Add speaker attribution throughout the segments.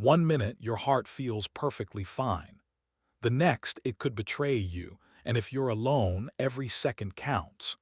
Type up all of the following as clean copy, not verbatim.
Speaker 1: One minute, your heart feels perfectly fine. The next, it could betray you, and if you're alone, every second counts.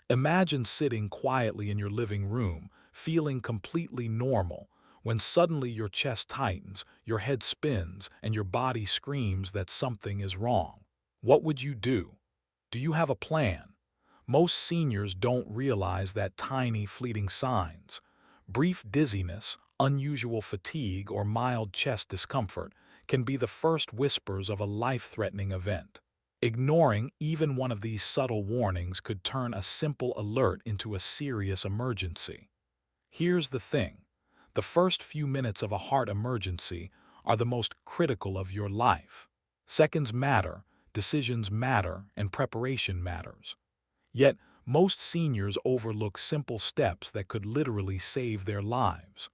Speaker 1: Imagine sitting quietly in your living room, feeling completely normal, when suddenly your chest tightens, your head spins, and your body screams that something is wrong. What would you do? Do you have a plan? Most seniors don't realize that tiny, fleeting signs, brief dizziness, unusual fatigue, or mild chest discomfort, can be the first whispers of a life-threatening event. Ignoring even one of these subtle warnings could turn a simple alert into a serious emergency. Here's the thing. The first few minutes of a heart emergency are the most critical of your life. Seconds matter, decisions matter, and preparation matters. Yet, most seniors overlook simple steps that could literally save their lives.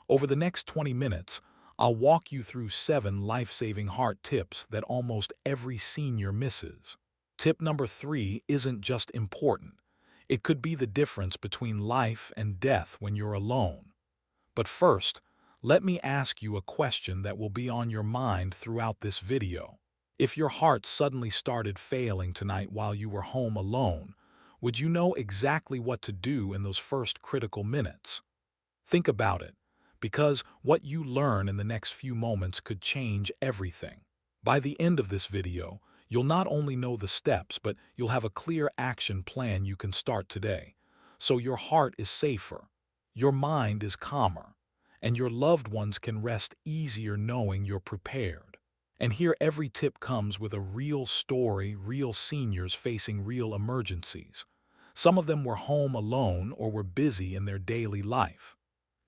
Speaker 1: Over the next 20 minutes, I'll walk you through 7 life-saving heart tips that almost every senior misses. Tip number 3 isn't just important. It could be the difference between life and death when you're alone. But first, let me ask you a question that will be on your mind throughout this video. If your heart suddenly started failing tonight while you were home alone, would you know exactly what to do in those first critical minutes? Think about it, because what you learn in the next few moments could change everything. By the end of this video, you'll not only know the steps, but you'll have a clear action plan you can start today. So your heart is safer, your mind is calmer, and your loved ones can rest easier knowing you're prepared. And here every tip comes with a real story, real seniors facing real emergencies. Some of them were home alone or were busy in their daily life.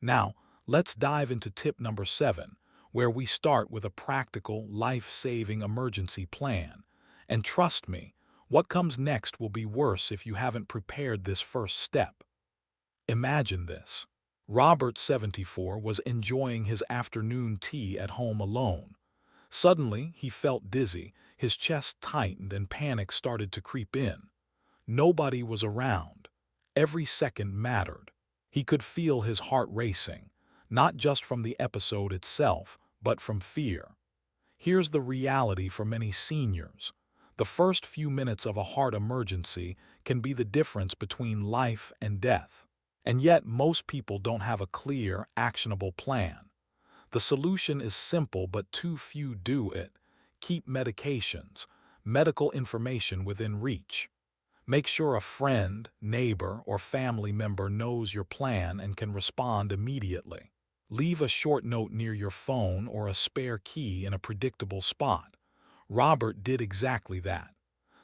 Speaker 1: Now, let's dive into tip number 7, where we start with a practical, life-saving emergency plan. And trust me, what comes next will be worse if you haven't prepared this first step. Imagine this. Robert, 74, was enjoying his afternoon tea at home alone. Suddenly, he felt dizzy, his chest tightened, and panic started to creep in. Nobody was around. Every second mattered. He could feel his heart racing, not just from the episode itself, but from fear. Here's the reality for many seniors. The first few minutes of a heart emergency can be the difference between life and death. And yet, most people don't have a clear, actionable plan. The solution is simple, but too few do it. Keep medications, medical information within reach. Make sure a friend, neighbor, or family member knows your plan and can respond immediately. Leave a short note near your phone or a spare key in a predictable spot. Robert did exactly that.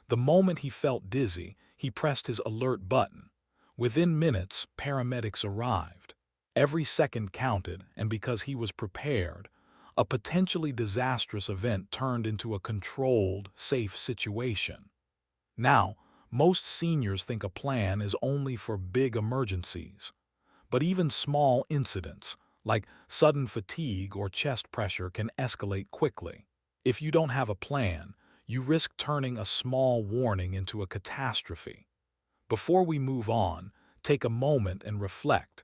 Speaker 1: The moment he felt dizzy, he pressed his alert button. Within minutes, paramedics arrived. Every second counted, and because he was prepared, a potentially disastrous event turned into a controlled, safe situation. Now, most seniors think a plan is only for big emergencies. But even small incidents, like sudden fatigue or chest pressure, can escalate quickly. If you don't have a plan, you risk turning a small warning into a catastrophe. Before we move on, take a moment and reflect.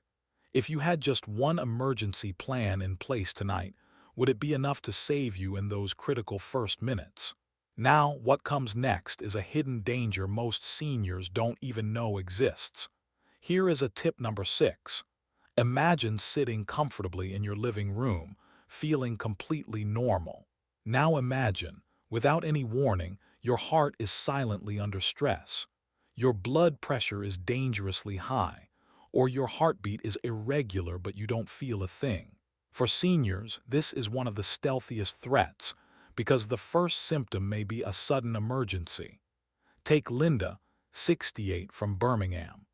Speaker 1: If you had just one emergency plan in place tonight, would it be enough to save you in those critical first minutes? Now, what comes next is a hidden danger most seniors don't even know exists. Here is a tip number 6. Imagine sitting comfortably in your living room, feeling completely normal. Now imagine, without any warning, your heart is silently under stress. Your blood pressure is dangerously high, or your heartbeat is irregular but you don't feel a thing. For seniors, this is one of the stealthiest threats, because the first symptom may be a sudden emergency. Take Linda, 68, from Birmingham.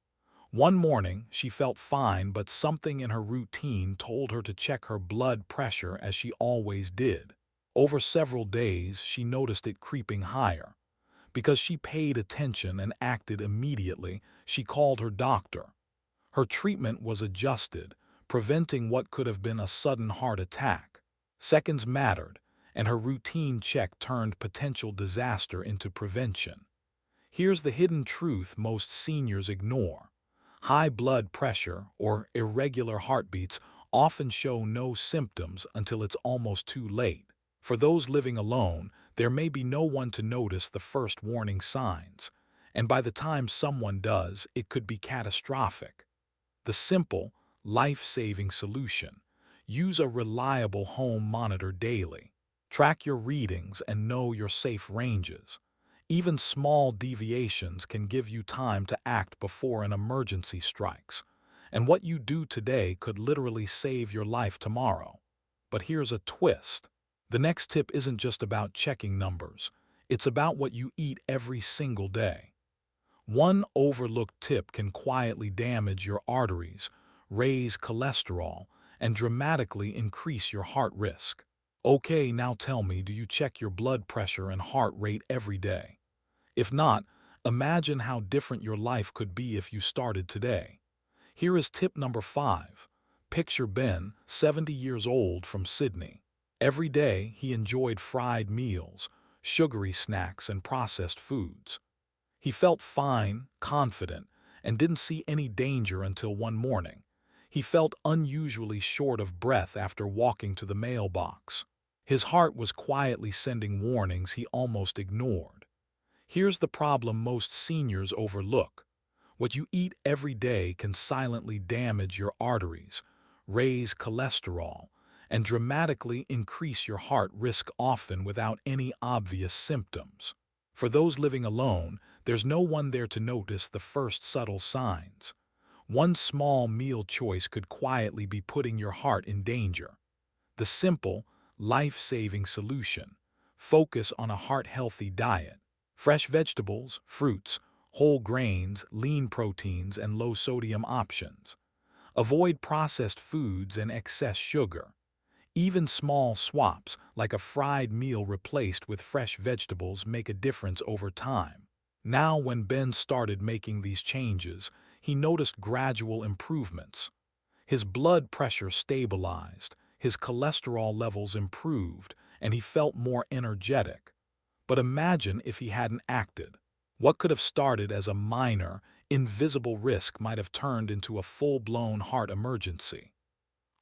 Speaker 1: One morning, she felt fine, but something in her routine told her to check her blood pressure as she always did. Over several days, she noticed it creeping higher. Because she paid attention and acted immediately, she called her doctor. Her treatment was adjusted, preventing what could have been a sudden heart attack. Seconds mattered, and her routine check turned potential disaster into prevention. Here's the hidden truth most seniors ignore. High blood pressure, or irregular heartbeats, often show no symptoms until it's almost too late. For those living alone, there may be no one to notice the first warning signs, and by the time someone does, it could be catastrophic. The simple, life-saving solution: use a reliable home monitor daily. Track your readings and know your safe ranges. Even small deviations can give you time to act before an emergency strikes. And what you do today could literally save your life tomorrow. But here's a twist. The next tip isn't just about checking numbers. It's about what you eat every single day. One overlooked tip can quietly damage your arteries, raise cholesterol, and dramatically increase your heart risk. Okay, now tell me, do you check your blood pressure and heart rate every day? If not, imagine how different your life could be if you started today. Here is tip number 5. Picture Ben, 70 years old, from Sydney. Every day, he enjoyed fried meals, sugary snacks, and processed foods. He felt fine, confident, and didn't see any danger until one morning. He felt unusually short of breath after walking to the mailbox. His heart was quietly sending warnings he almost ignored. Here's the problem most seniors overlook. What you eat every day can silently damage your arteries, raise cholesterol, and dramatically increase your heart risk, often without any obvious symptoms. For those living alone, there's no one there to notice the first subtle signs. One small meal choice could quietly be putting your heart in danger. The simple, life-saving solution: focus on a heart-healthy diet. Fresh vegetables, fruits, whole grains, lean proteins, and low-sodium options. Avoid processed foods and excess sugar. Even small swaps, like a fried meal replaced with fresh vegetables, make a difference over time. Now, when Ben started making these changes, he noticed gradual improvements. His blood pressure stabilized, his cholesterol levels improved, and he felt more energetic. But imagine if he hadn't acted. What could have started as a minor, invisible risk might have turned into a full-blown heart emergency.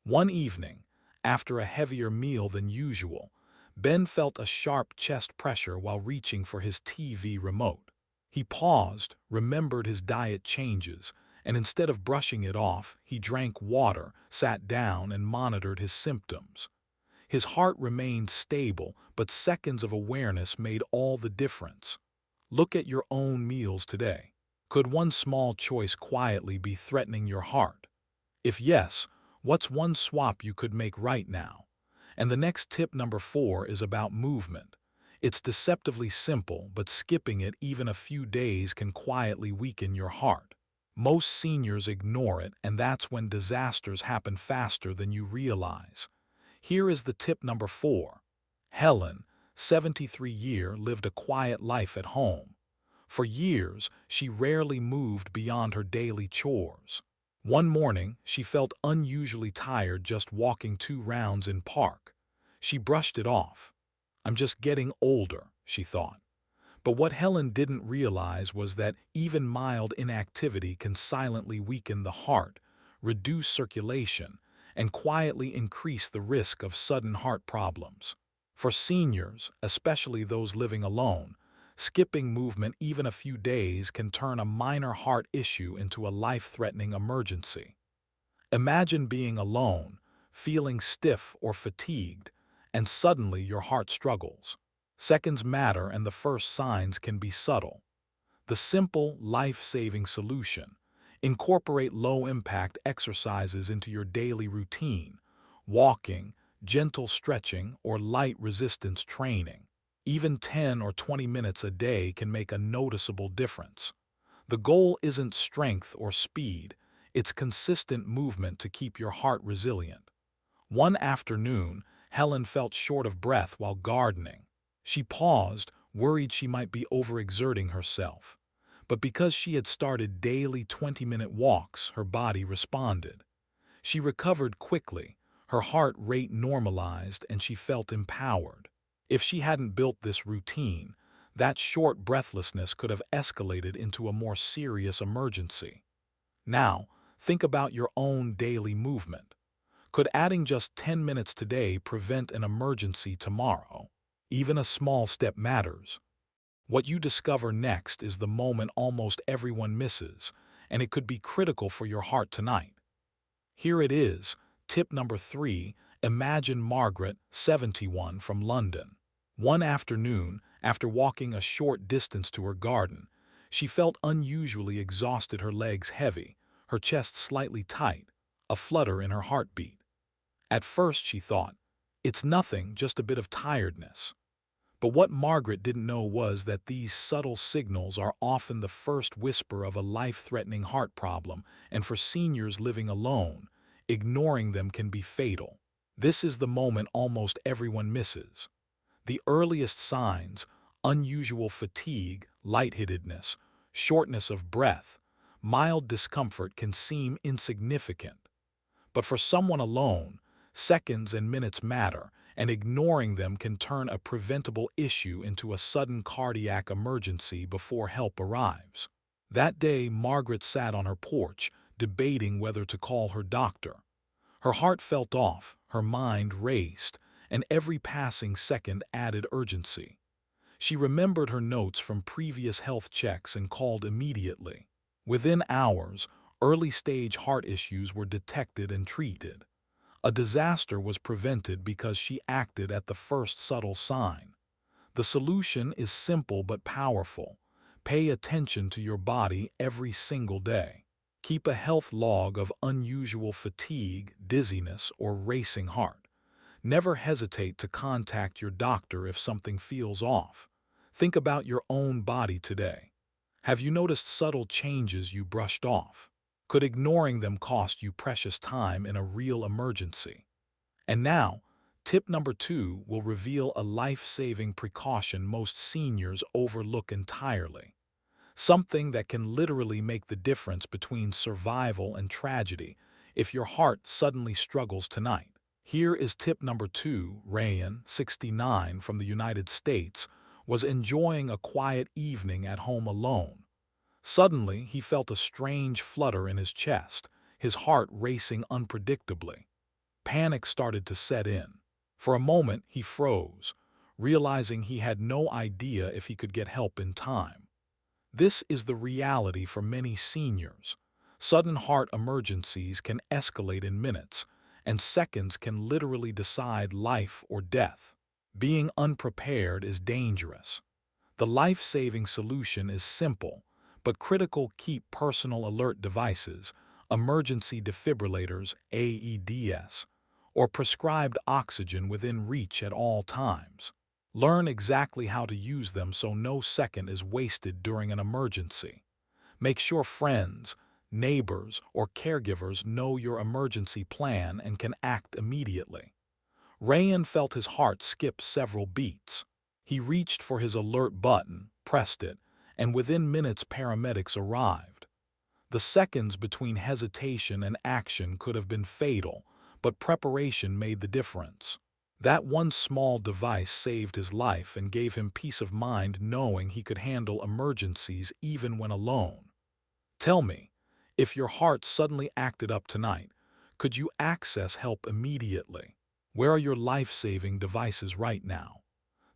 Speaker 1: One evening, after a heavier meal than usual, Ben felt a sharp chest pressure while reaching for his TV remote. He paused, remembered his diet changes, and instead of brushing it off, he drank water, sat down, and monitored his symptoms. His heart remained stable, but seconds of awareness made all the difference. Look at your own meals today. Could one small choice quietly be threatening your heart? If yes, what's one swap you could make right now? And the next tip, number 4, is about movement. It's deceptively simple, but skipping it even a few days can quietly weaken your heart. Most seniors ignore it, and that's when disasters happen faster than you realize. Here is the tip number 4. Helen, 73 lived a quiet life at home. For years, she rarely moved beyond her daily chores. One morning, she felt unusually tired just walking 2 rounds in park. She brushed it off. "I'm just getting older," she thought. But what Helen didn't realize was that even mild inactivity can silently weaken the heart, reduce circulation, and quietly increase the risk of sudden heart problems. For seniors, especially those living alone, skipping movement even a few days can turn a minor heart issue into a life-threatening emergency. Imagine being alone, feeling stiff or fatigued, and suddenly your heart struggles. Seconds matter, and the first signs can be subtle. The simple, life-saving solution: incorporate low-impact exercises into your daily routine: walking, gentle stretching, or light resistance training. Even 10 or 20 minutes a day can make a noticeable difference. The goal isn't strength or speed, it's consistent movement to keep your heart resilient. One afternoon, Helen felt short of breath while gardening. She paused, worried she might be overexerting herself. But because she had started daily 20-minute walks, her body responded. She recovered quickly, her heart rate normalized, and she felt empowered. If she hadn't built this routine, that short breathlessness could have escalated into a more serious emergency. Now, think about your own daily movement. Could adding just 10 minutes today prevent an emergency tomorrow? Even a small step matters. What you discover next is the moment almost everyone misses, and it could be critical for your heart tonight. Here it is, tip number 3, imagine Margaret, 71, from London. One afternoon, after walking a short distance to her garden, she felt unusually exhausted, her legs heavy, her chest slightly tight, a flutter in her heartbeat. At first she thought, it's nothing, just a bit of tiredness. But what Margaret didn't know was that these subtle signals are often the first whisper of a life-threatening heart problem, and for seniors living alone, ignoring them can be fatal. This is the moment almost everyone misses. The earliest signs, unusual fatigue, lightheadedness, shortness of breath, mild discomfort can seem insignificant. But for someone alone, seconds and minutes matter, and ignoring them can turn a preventable issue into a sudden cardiac emergency before help arrives. That day, Margaret sat on her porch, debating whether to call her doctor. Her heart felt off, her mind raced, and every passing second added urgency. She remembered her notes from previous health checks and called immediately. Within hours, early-stage heart issues were detected and treated. A disaster was prevented because she acted at the first subtle sign. The solution is simple but powerful. Pay attention to your body every single day. Keep a health log of unusual fatigue, dizziness, or racing heart. Never hesitate to contact your doctor if something feels off. Think about your own body today. Have you noticed subtle changes you brushed off? Could ignoring them cost you precious time in a real emergency? And now, tip number 2 will reveal a life-saving precaution most seniors overlook entirely. Something that can literally make the difference between survival and tragedy if your heart suddenly struggles tonight. Here is tip number 2. Ryan, 69, from the United States, was enjoying a quiet evening at home alone. Suddenly, he felt a strange flutter in his chest, his heart racing unpredictably. Panic started to set in. For a moment, he froze, realizing he had no idea if he could get help in time. This is the reality for many seniors. Sudden heart emergencies can escalate in minutes, and seconds can literally decide life or death. Being unprepared is dangerous. The life-saving solution is simple, but critical. Keep personal alert devices, emergency defibrillators, AEDs, or prescribed oxygen within reach at all times. Learn exactly how to use them so no second is wasted during an emergency. Make sure friends, neighbors, or caregivers know your emergency plan and can act immediately. Ryan felt his heart skip several beats. He reached for his alert button, pressed it, and within minutes paramedics arrived. The seconds between hesitation and action could have been fatal, but preparation made the difference. That one small device saved his life and gave him peace of mind knowing he could handle emergencies even when alone. Tell me, if your heart suddenly acted up tonight, could you access help immediately? Where are your life-saving devices right now?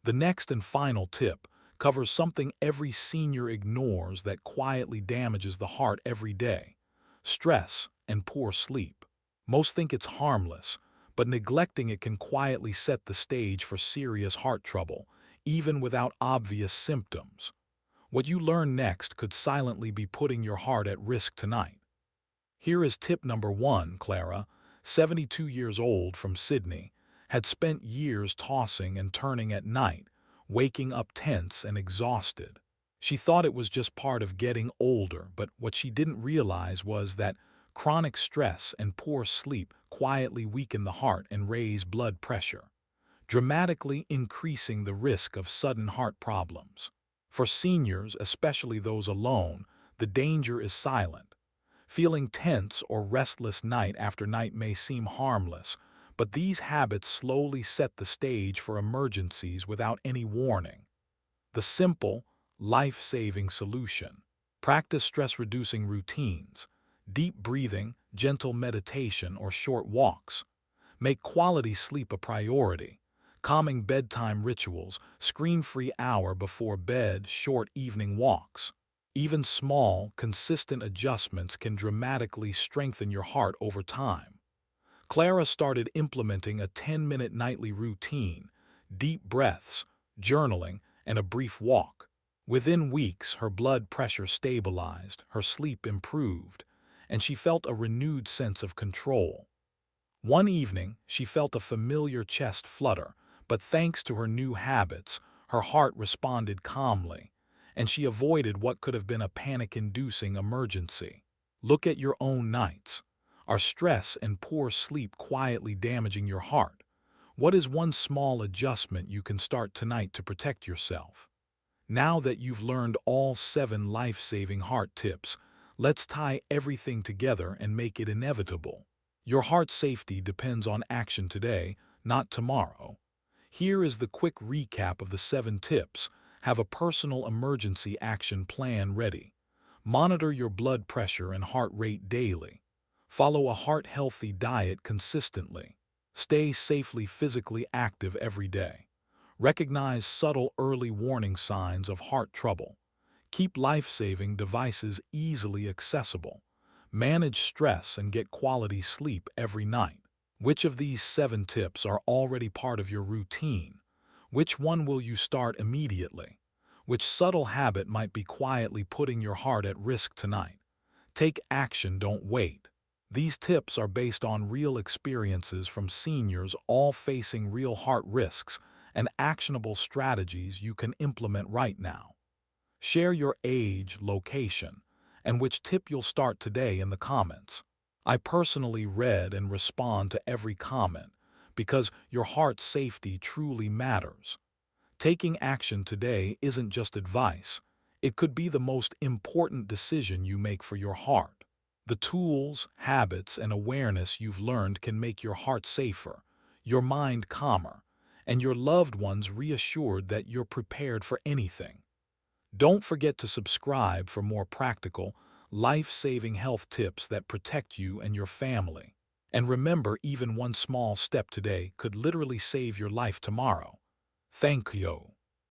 Speaker 1: The next and final tip covers something every senior ignores that quietly damages the heart every day: stress and poor sleep. Most think it's harmless, but neglecting it can quietly set the stage for serious heart trouble, even without obvious symptoms. What you learn next could silently be putting your heart at risk tonight. Here is tip number 1. Clara, 72 years old, from Sydney, had spent years tossing and turning at night, waking up tense and exhausted. She thought it was just part of getting older, but what she didn't realize was that chronic stress and poor sleep quietly weaken the heart and raise blood pressure, dramatically increasing the risk of sudden heart problems. For seniors, especially those alone, the danger is silent. Feeling tense or restless night after night may seem harmless, but these habits slowly set the stage for emergencies without any warning. The simple, life-saving solution: practice stress-reducing routines, deep breathing, gentle meditation, or short walks. Make quality sleep a priority. Calming bedtime rituals, screen-free hour before bed, short evening walks. Even small, consistent adjustments can dramatically strengthen your heart over time. Clara started implementing a 10-minute nightly routine, deep breaths, journaling, and a brief walk. Within weeks, her blood pressure stabilized, her sleep improved, and she felt a renewed sense of control. One evening, she felt a familiar chest flutter, but thanks to her new habits, her heart responded calmly, and she avoided what could have been a panic-inducing emergency. Look at your own nights. Are stress and poor sleep quietly damaging your heart? What is one small adjustment you can start tonight to protect yourself? Now that you've learned all 7 life-saving heart tips, let's tie everything together and make it inevitable. Your heart safety depends on action today, not tomorrow. Here is the quick recap of the 7 tips. Have a personal emergency action plan ready. Monitor your blood pressure and heart rate daily. Follow a heart-healthy diet consistently. Stay safely physically active every day. Recognize subtle early warning signs of heart trouble. Keep life-saving devices easily accessible. Manage stress and get quality sleep every night. Which of these 7 tips are already part of your routine? Which one will you start immediately? Which subtle habit might be quietly putting your heart at risk tonight? Take action, don't wait. These tips are based on real experiences from seniors all facing real heart risks and actionable strategies you can implement right now. Share your age, location, and which tip you'll start today in the comments. I personally read and respond to every comment because your heart safety truly matters. Taking action today isn't just advice. It could be the most important decision you make for your heart. The tools, habits, and awareness you've learned can make your heart safer, your mind calmer, and your loved ones reassured that you're prepared for anything. Don't forget to subscribe for more practical, life-saving health tips that protect you and your family. And remember, even one small step today could literally save your life tomorrow. Thank you.